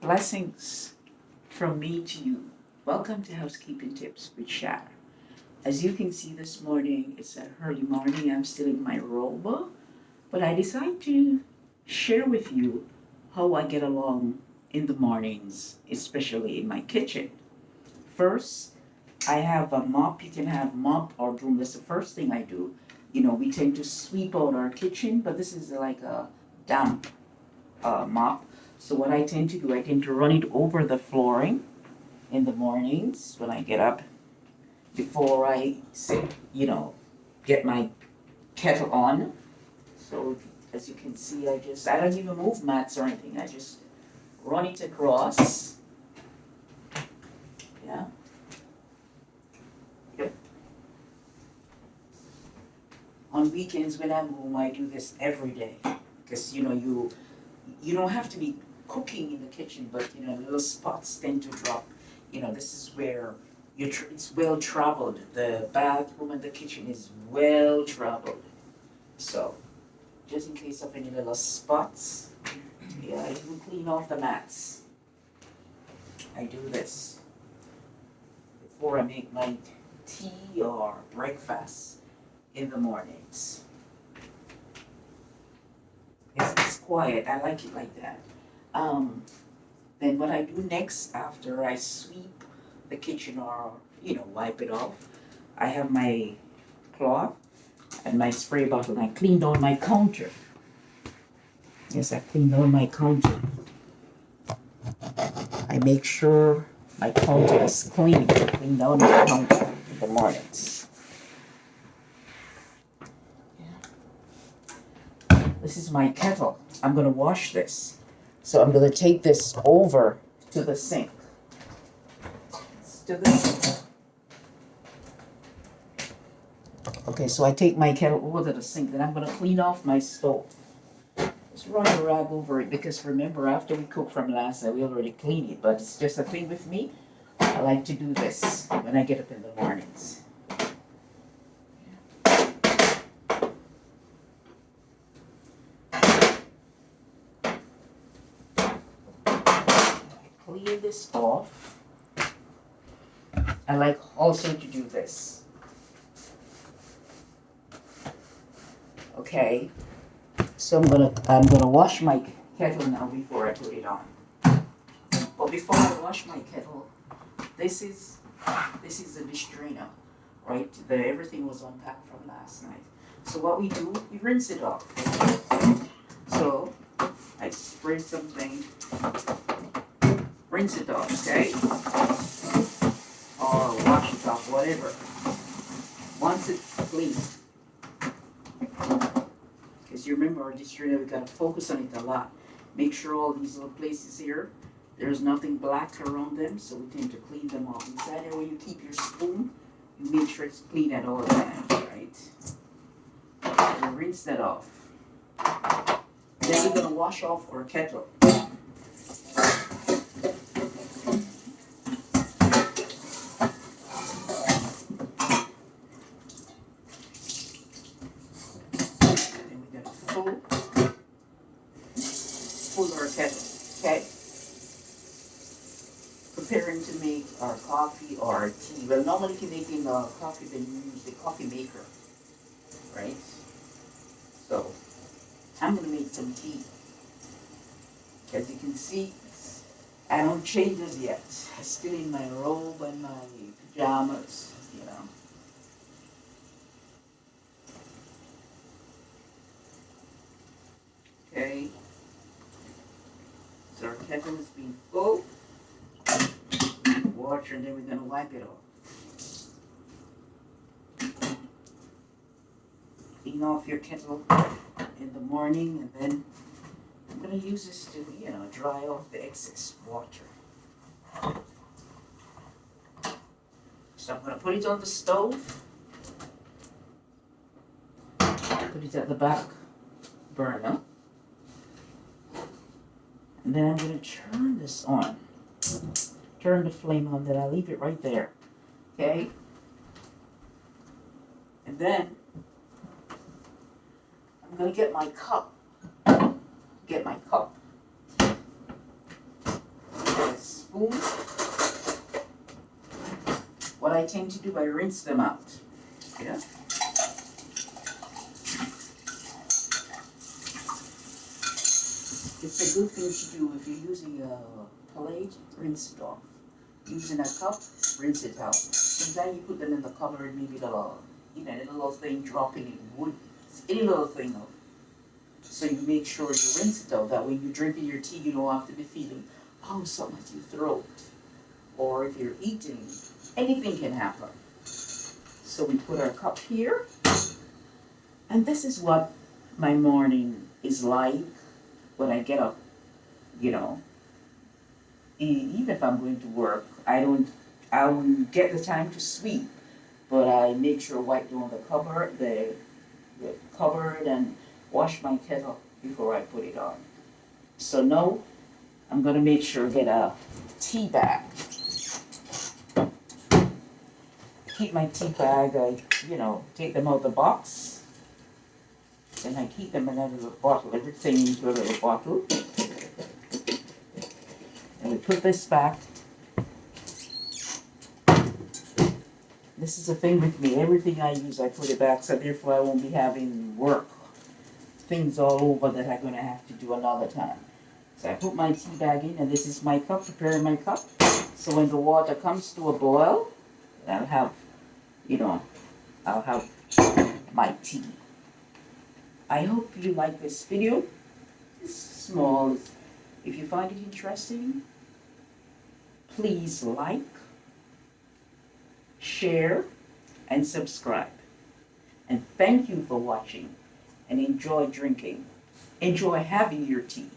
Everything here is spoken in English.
Blessings from me to you. Welcome to Housekeeping Tips with Shar. As you can see this morning, it's an early morning. I'm still in my robe, but I decided to share with you how I get along in the mornings, especially in my kitchen. First, I have a mop. You can have mop or broom. That's the first thing I do. We tend to sweep out our kitchen, but this is like a damp mop. So what I tend to do, I tend to run it over the flooring in the mornings when I get up before I sit, get my kettle on. So as you can see, I don't even move mats or anything. I just run it across. Yeah. Yep. On weekends when I'm home, I do this every day because you don't have to be cooking in the kitchen, but little spots tend to drop. This is where it's well traveled. The bathroom and the kitchen is well traveled. So just in case of any little spots, yeah, I even clean off the mats. I do this before I make my tea or breakfast in the mornings. It's quiet. I like it like that. Um, then what I do next after I sweep the kitchen or wipe it off, I have my cloth and my spray bottle and I clean down my counter. Yes, I clean down my counter. I make sure my counter is clean. Clean down my counter in the mornings. This is my kettle. I'm gonna wash this. So I'm gonna take this over to the sink. Okay, so I take my kettle over to the sink, then I'm gonna clean off my stove. Just run a rag over it because remember, after we cook from last night, we already cleaned it, but it's just a thing with me. I like to do this when I get up in the mornings. Clean this off. I like also to do this. Okay, so I'm gonna wash my kettle now before I put it on. But before I wash my kettle, this is the dish drainer, right? Everything was unpacked from last night. So what we do, we rinse it off. So I spray something, rinse it off, okay? Or wash it off, whatever. Once it's clean. Because you remember our dish drainer, we gotta focus on it a lot. Make sure all these little places here, there's nothing black around them, so we tend to clean them off. Inside there where you keep your spoon, you make sure it's clean at all times, right? So rinse that off. Then we're gonna wash off our kettle. Then we're gonna full our kettle, okay? Preparing to make our coffee or our tea. Well, normally if you're making coffee, then you use the coffee maker, right? So I'm gonna make some tea. As you can see, I don't change this yet. I'm still in my robe and my pajamas, Okay. So our kettle is being full. Water, and then we're gonna wipe it off. Clean off your kettle in the morning, and then I'm gonna use this to, dry off the excess water. So I'm gonna put it on the stove. Put it at the back burner. And then I'm gonna turn this on. Turn the flame on, then I leave it right there. Okay? And then I'm gonna get my cup. spoon, what I tend to do, I rinse them out. Yeah. It's a good thing to do if you're using a plate, rinse it off. Using a cup, rinse it out. Sometimes you put them in the cupboard, maybe little, any little thing dropping in wood, any little thing. So you make sure you rinse it out. That way you're drinking your tea, you don't have to be feeling, oh, something at your throat. Or if you're eating, anything can happen. So we put our cup here. And this is what my morning is like when I get up, you know. Even if I'm going to work, I don't get the time to sweep, but I make sure wipe down the cupboard and wash my kettle before I put it on. So now I'm gonna make sure I get a tea bag. Keep my tea bag, take them out of the box. And I keep them in a little bottle, everything into a little bottle. And we put this back. This is the thing with me, everything I use I put it back, so therefore I won't be having work, things all over that I'm gonna have to do another time. So I put my tea bag in, and this is my cup, preparing my cup. So when the water comes to a boil, I'll have, I'll have my tea. I hope you like this video. It's small. If you find it interesting, please like, share, and subscribe. And thank you for watching, and enjoy drinking. Enjoy having your tea.